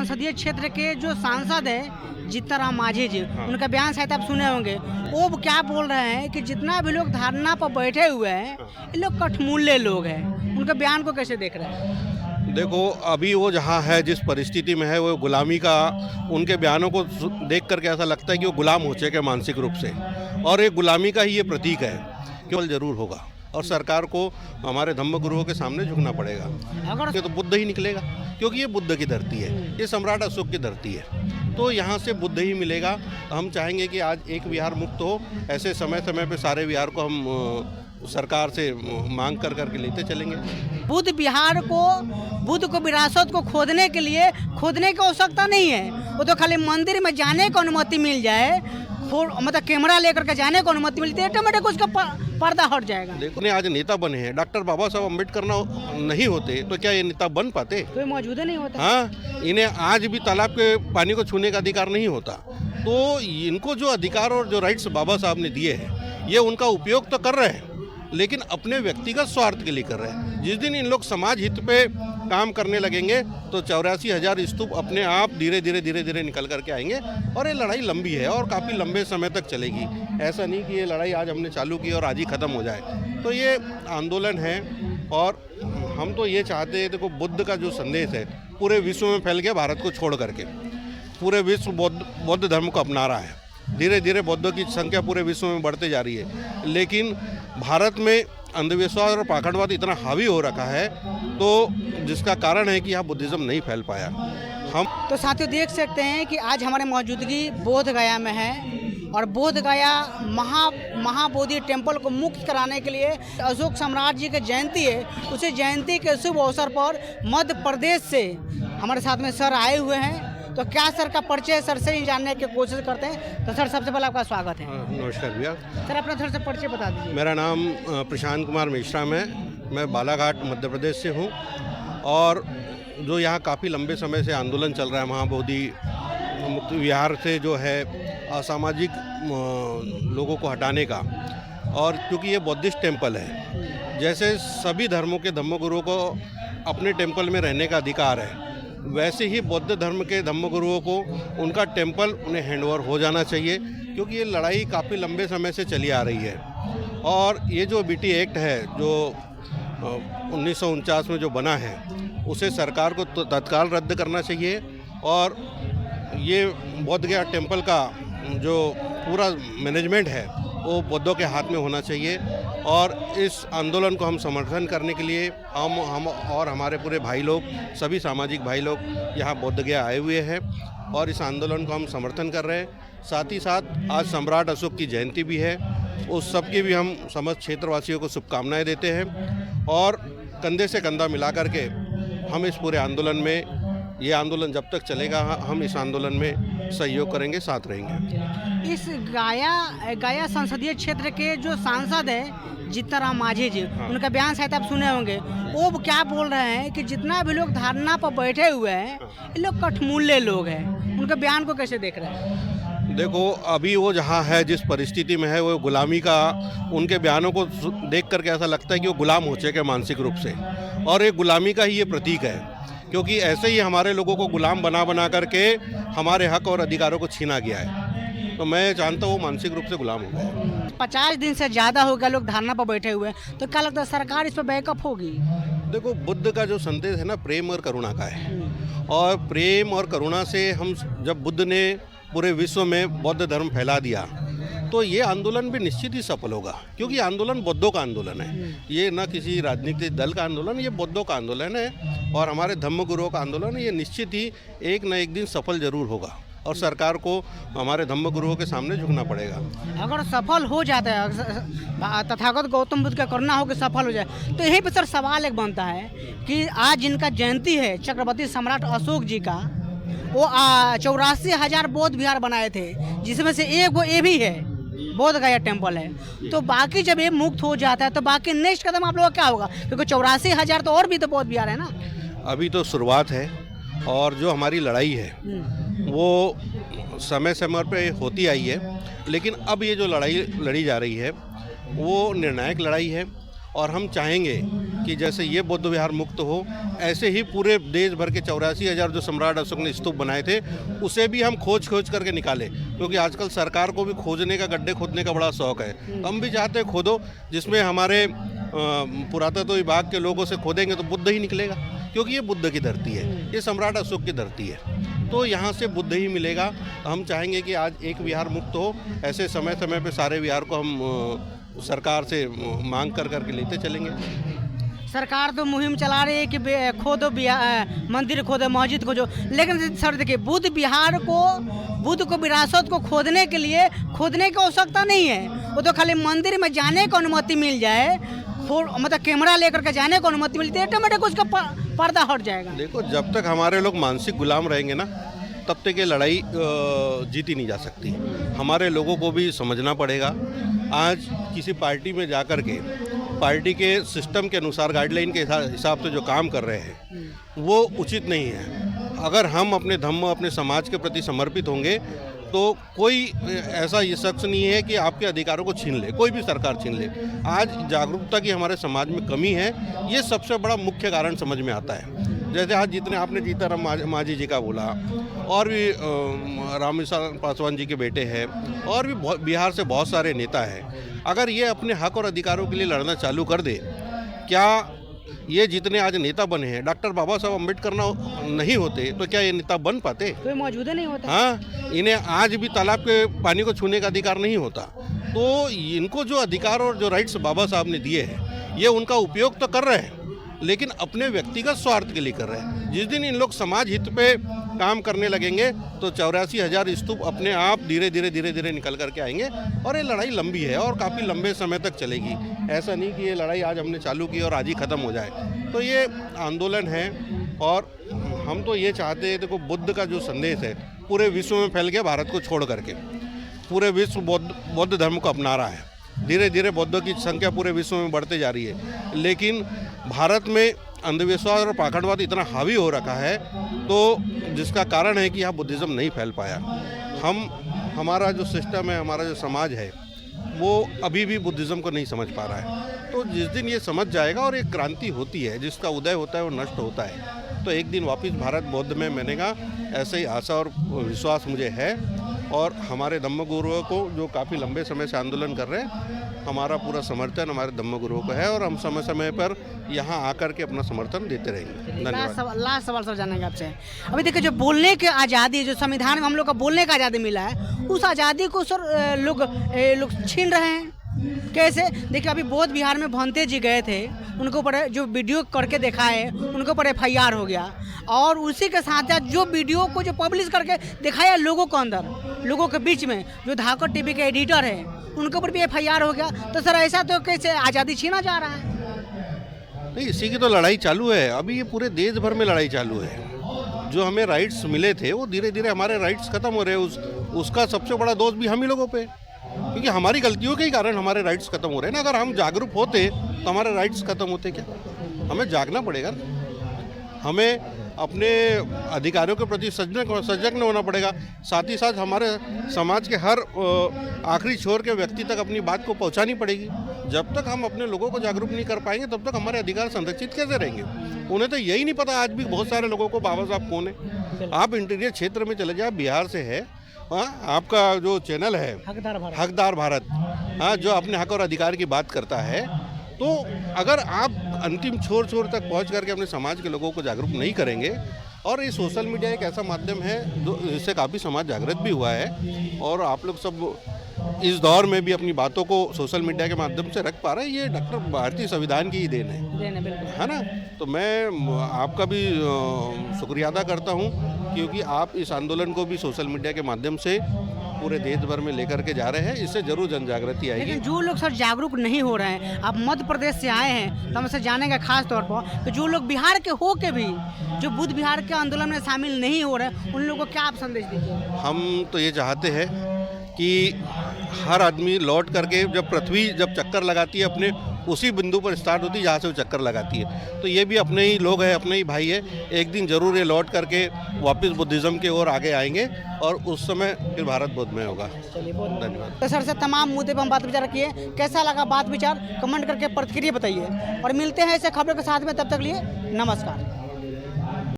संसदीय क्षेत्र के जो सांसद है जीतनराम मांझी जी, उनका बयान शायद आप सुने होंगे। वो क्या बोल रहे हैं कि जितना भी लोग धरना पर बैठे हुए हैं ये लोग कठमूल्य लोग हैं। उनके बयान को कैसे देख रहे हैं? देखो, अभी वो जहाँ है, जिस परिस्थिति में है, वो गुलामी का, उनके बयानों को देख करके ऐसा लगता है कि वो गुलाम हो चुके हैं मानसिक रूप से, और ये गुलामी का ही ये प्रतीक है। केवल जरूर होगा और सरकार को हमारे धम्म गुरुओं के सामने झुकना पड़ेगा। अगर ये तो बुद्ध ही निकलेगा, क्योंकि ये बुद्ध की धरती है, ये सम्राट अशोक की धरती है, तो यहाँ से बुद्ध ही मिलेगा। हम चाहेंगे कि आज एक विहार मुक्त हो। ऐसे समय समय पे सारे विहार को हम सरकार से मांग कर करके लेते चलेंगे। बुद्ध विहार को, बुद्ध को विरासत को खोदने के लिए खोदने की आवश्यकता नहीं है। वो तो खाली मंदिर में जाने को अनुमति मिल जाए, मतलब कैमरा लेकर के जाने को अनुमति मिलती है, ऑटोमेटिक उसका पर्दा हट जाएगा। देखो, आज नेता बने हैं, डॉक्टर बाबा साहब अम्बेडकर नहीं होते तो क्या ये नेता बन पाते? कोई मौजूद नहीं होता। हाँ, इन्हें आज भी तालाब के पानी को छूने का अधिकार नहीं होता। तो इनको जो अधिकार और जो राइट्स बाबा साहब ने दिए हैं, ये उनका उपयोग तो कर रहे हैं, लेकिन अपने व्यक्तिगत स्वार्थ के लिए कर रहे हैं। जिस दिन इन लोग समाज हित पे काम करने लगेंगे तो 84,000 स्तूप अपने आप धीरे धीरे निकल करके आएंगे। और ये लड़ाई लंबी है और काफ़ी लंबे समय तक चलेगी। ऐसा नहीं कि ये लड़ाई आज हमने चालू की और आज ही ख़त्म हो जाए। तो ये आंदोलन है और हम तो ये चाहते हैं, देखो, बुद्ध का जो संदेश है पूरे विश्व में फैल गया। भारत को छोड़ करके पूरे विश्व बौद्ध धर्म को अपना रहा है। धीरे धीरे बौद्धों की संख्या पूरे विश्व में बढ़ते जा रही है, लेकिन भारत में अंधविश्वास और पाखंडवाद इतना हावी हो रखा है, तो जिसका कारण है कि यहाँ बुद्धिज़्म नहीं फैल पाया। हम तो साथियों देख सकते हैं कि आज हमारे मौजूदगी बोध गया में है और बोध गया महाबोधि टेम्पल को मुक्त कराने के लिए अशोक सम्राट जी की जयंती है। उसी जयंती के शुभ अवसर पर मध्य प्रदेश से हमारे साथ में सर आए हुए हैं। तो क्या सर का परिचय सर से ही जानने की कोशिश करते हैं। तो सर, सबसे पहले आपका स्वागत है। नमस्कार भैया। सर, अपना थोड़ा सा परिचय बता दीजिए। मेरा नाम प्रशांत कुमार मेश्राम है। मैं बालाघाट मध्य प्रदेश से हूँ और जो यहाँ काफ़ी लंबे समय से आंदोलन चल रहा है महाबोधि मुक्त विहार से, जो है असामाजिक लोगों को हटाने का, और क्योंकि ये बौद्धिस्ट टेम्पल है, जैसे सभी धर्मों के धम्मगुरुओं को अपने टेम्पल में रहने का अधिकार है, वैसे ही बौद्ध धर्म के धम्मगुरुओं को उनका टेम्पल उन्हें हैंडओवर हो जाना चाहिए, क्योंकि ये लड़ाई काफ़ी लंबे समय से चली आ रही है। और ये जो बीटी एक्ट है जो 1949 में जो बना है, उसे सरकार को तत्काल रद्द करना चाहिए और ये बोध गया टेम्पल का जो पूरा मैनेजमेंट है वो बौद्धों के हाथ में होना चाहिए। और इस आंदोलन को हम समर्थन करने के लिए हम और हमारे पूरे भाई लोग, सभी सामाजिक भाई लोग यहाँ बोध गया आए हुए हैं और इस आंदोलन को हम समर्थन कर रहे हैं। साथ ही साथ आज सम्राट अशोक की जयंती भी है, उस सब की भी हम समस्त क्षेत्रवासियों को शुभकामनाएं देते हैं और कंधे से कंधा मिला करके हम इस पूरे आंदोलन में, ये आंदोलन जब तक चलेगा, हम इस आंदोलन में सहयोग करेंगे, साथ रहेंगे। इस गया संसदीय क्षेत्र के जो सांसद है जीतनराम मांझी जी, उनका बयान शायद आप सुने होंगे। वो क्या बोल रहे हैं कि जितना भी लोग धरना पर बैठे हुए हैं ये लोग कठमूल्य लोग हैं। उनके बयान को कैसे देख रहे हैं? देखो, अभी वो जहाँ है, जिस परिस्थिति में है, वो गुलामी का, उनके बयानों को देख करके ऐसा लगता है कि वो गुलाम हो चुके हैं मानसिक रूप से, और ये गुलामी का ही ये प्रतीक है, क्योंकि ऐसे ही हमारे लोगों को गुलाम बना करके हमारे हक और अधिकारों को छीना गया है। तो मैं जानता हूँ मानसिक रूप से गुलाम हो गए। 50 दिन से ज़्यादा हो गया लोग धरना पर बैठे हुए हैं, तो क्या लगता है सरकार इस पर बैकअप होगी? देखो, बुद्ध का जो संदेश है ना, प्रेम और करुणा का है, और प्रेम और करुणा से हम, जब बुद्ध ने पूरे विश्व में बौद्ध धर्म फैला दिया, तो ये आंदोलन भी निश्चित ही सफल होगा, क्योंकि आंदोलन बौद्धों का आंदोलन है। ये न किसी राजनीतिक दल का आंदोलन, ये बौद्धों का आंदोलन है और हमारे धम्मगुरुओं का आंदोलन है। ये निश्चित ही एक न एक दिन सफल जरूर होगा और सरकार को हमारे धम्मगुरुओं के सामने झुकना पड़ेगा। अगर सफल हो जाता है, तथागत गौतम बुद्ध का करना हो कि सफल हो जाए, तो यहीं पर सर सवाल एक बनता है कि आज जिनका जयंती है चक्रवर्ती सम्राट अशोक जी का, वो 84,000 बौद्ध विहार बनाए थे, जिसमें से एक वो ये भी है, बोध गया टेम्पल है। तो बाकी जब ये मुक्त हो जाता है तो बाकी नेक्स्ट कदम आप लोगों का क्या होगा? क्योंकि 84,000 तो और भी तो बौद्ध विहार है ना। अभी तो शुरुआत है और जो हमारी लड़ाई है वो समय समय पे होती आई है, लेकिन अब ये जो लड़ाई लड़ी जा रही है वो निर्णायक लड़ाई है और हम चाहेंगे कि जैसे ये बौद्ध विहार मुक्त हो, ऐसे ही पूरे देश भर के 84,000 जो सम्राट अशोक ने स्तूप बनाए थे उसे भी हम खोज करके निकालें, क्योंकि आजकल सरकार को भी खोजने का, गड्ढे खोदने का बड़ा शौक है। तो हम भी चाहते हैं खोदो, जिसमें हमारे पुरातत्व विभाग के लोगों से खोदेंगे तो बुद्ध ही निकलेगा, क्योंकि ये बुद्ध की धरती है, ये सम्राट अशोक की धरती है, तो यहाँ से बुद्ध ही मिलेगा। हम चाहेंगे कि आज एक विहार मुक्त हो, ऐसे समय समय पे सारे विहार को हम सरकार से मांग करके लेते चलेंगे। सरकार तो मुहिम चला रही है कि खोदो मंदिर खोदो, मस्जिद खोदो, लेकिन सर देखिए बुद्ध को विरासत को खोदने के लिए खोदने की आवश्यकता नहीं है। वो तो खाली मंदिर में जाने को अनुमति मिल जाए, मतलब कैमरा लेकर के जाने को अनुमति मिलती है, ऑटोमेटिक उसका पर्दा हट जाएगा। देखो, जब तक हमारे लोग मानसिक गुलाम रहेंगे ना, तब तक ये लड़ाई जीती नहीं जा सकती। हमारे लोगों को भी समझना पड़ेगा। आज किसी पार्टी में जाकर के पार्टी के सिस्टम के अनुसार, गाइडलाइन के हिसाब से जो काम कर रहे हैं वो उचित नहीं है। अगर हम अपने धर्म, अपने समाज के प्रति समर्पित होंगे तो कोई ऐसा ये शख्स नहीं है कि आपके अधिकारों को छीन ले, कोई भी सरकार छीन ले। आज जागरूकता की हमारे समाज में कमी है, ये सबसे बड़ा मुख्य कारण समझ में आता है। जैसे आज जितने आपने जीताराम मांझी जी का बोला, और भी रामविलास पासवान जी के बेटे हैं, और भी बिहार से बहुत सारे नेता हैं। अगर ये अपने हक और अधिकारों के लिए लड़ना चालू कर दे, क्या ये जितने आज नेता बने हैं, डॉक्टर बाबा साहब अम्बेडकर नहीं होते तो क्या ये नेता बन पाते? कोई मौजूद नहीं होता। हाँ, इन्हें आज भी तालाब के पानी को छूने का अधिकार नहीं होता। तो इनको जो अधिकार और जो राइट्स बाबा साहब ने दिए हैं, ये उनका उपयोग तो कर रहे हैं, लेकिन अपने व्यक्तिगत स्वार्थ के लिए कर रहे हैं। जिस दिन इन लोग समाज हित पे काम करने लगेंगे तो 84,000 स्तूप अपने आप धीरे धीरे निकल करके आएंगे। और ये लड़ाई लंबी है और काफ़ी लंबे समय तक चलेगी। ऐसा नहीं कि ये लड़ाई आज हमने चालू की और आज ही ख़त्म हो जाए। तो ये आंदोलन है, और हम तो ये चाहते हैं, देखो बुद्ध का जो संदेश है पूरे विश्व में फैल गया, भारत को छोड़ करके पूरे विश्व बौद्ध धर्म को अपना रहा है। धीरे धीरे बौद्धों की संख्या पूरे विश्व में बढ़ते जा रही है, लेकिन भारत में अंधविश्वास और पाखंडवाद इतना हावी हो रखा है, तो जिसका कारण है कि यहाँ बुद्धिज़्म नहीं फैल पाया। हमारा जो सिस्टम है, हमारा जो समाज है, वो अभी भी बुद्धिज़्म को नहीं समझ पा रहा है। तो जिस दिन ये समझ जाएगा और एक क्रांति होती है, जिसका उदय होता है वो नष्ट होता है, तो एक दिन वापस भारत बौद्ध में बनेगा, ऐसे ही आशा और विश्वास मुझे है। और हमारे धम्मगुरुओं को जो काफ़ी लंबे समय से आंदोलन कर रहे हैं, हमारा पूरा समर्थन हमारे धम्मगुरुओं को है, और हम समय समय पर यहाँ आकर के अपना समर्थन देते रहेंगे। धन्यवाद। लास्ट सवाल सर जानेंगे आपसे। अभी देखिए, जो बोलने की आज़ादी, जो संविधान में हम लोग का बोलने का आज़ादी मिला है, उस आज़ादी को सर लोग छीन रहे हैं। कैसे? देखिए, अभी बौद्ध विहार में भंते जी गए थे, उनको ऊपर जो वीडियो करके देखा है, उनके ऊपर FIR हो गया, और उसी के साथ साथ जो वीडियो को जो पब्लिश करके दिखाया लोगों को अंदर, लोगों के बीच में, जो धाकड़ TV के एडिटर है, उनके ऊपर भी FIR हो गया। तो सर ऐसा तो कैसे आज़ादी छीना जा रहा है? नहीं, इसी की तो लड़ाई चालू है। अभी ये पूरे देश भर में लड़ाई चालू है। जो हमें राइट्स मिले थे वो धीरे धीरे हमारे राइट्स खत्म हो रहे हैं। उसका सबसे बड़ा दोष भी हम ही लोगों पे, क्योंकि हमारी गलतियों के ही कारण हमारे राइट्स खत्म हो रहे हैं ना। अगर हम जागरूक होते तो हमारे राइट्स खत्म होते क्या? हमें जागना पड़ेगा, हमें अपने अधिकारियों के प्रति सजग होना पड़ेगा। साथ ही साथ हमारे समाज के हर आखिरी छोर के व्यक्ति तक अपनी बात को पहुंचानी पड़ेगी। जब तक हम अपने लोगों को जागरूक नहीं कर पाएंगे, तब तक हमारे अधिकार संरक्षित कैसे रहेंगे? उन्हें तो यही नहीं पता आज भी बहुत सारे लोगों को बाबा साहब कौन है। आप इंटीरियर क्षेत्र में चले जाए, बिहार से है, आपका जो चैनल है हकदार भारत, जो अपने हक और अधिकार की बात करता है, तो अगर आप अंतिम छोर तक पहुंच करके अपने समाज के लोगों को जागरूक नहीं करेंगे, और ये सोशल मीडिया एक ऐसा माध्यम है जिससे काफ़ी समाज जागृत भी हुआ है, और आप लोग सब इस दौर में भी अपनी बातों को सोशल मीडिया के माध्यम से रख पा रहे हैं, ये डॉक्टर भारतीय संविधान की ही देन है ना। तो मैं आपका भी शुक्रिया अदा करता हूँ, क्योंकि आप इस आंदोलन को भी सोशल मीडिया के माध्यम से पूरे देश भर में लेकर के जा रहे हैं। इससे जरूर जन जागृति आएगी। लेकिन जो लोग सर जागरूक नहीं हो रहे हैं, आप मध्य प्रदेश से आए हैं, तो हमसे जानेंगे खास तौर पर कि जो लोग बिहार के हो के भी जो बुद्ध विहार के आंदोलन में शामिल नहीं हो रहे, उन लोगों को क्या आप संदेश दीजिए? हम तो ये चाहते हैं कि हर आदमी लौट करके जब पृथ्वी जब चक्कर लगाती है अपने उसी बिंदु पर स्टार्ट होती है जहाँ से वो चक्कर लगाती है। तो ये भी अपने ही लोग हैं, अपने ही भाई है, एक दिन जरूर ये लौट करके वापस बुद्धिज़्म की ओर आगे आएंगे और उस समय फिर भारत बुद्धमय होगा। चलिए बहुत धन्यवाद। तो सर से तमाम मुद्दे पर हम बात विचार किए, कैसा लगा बात विचार कमेंट करके प्रतिक्रिया बताइए और मिलते हैं ऐसे खबरों के साथ में, तब तक लिए नमस्कार।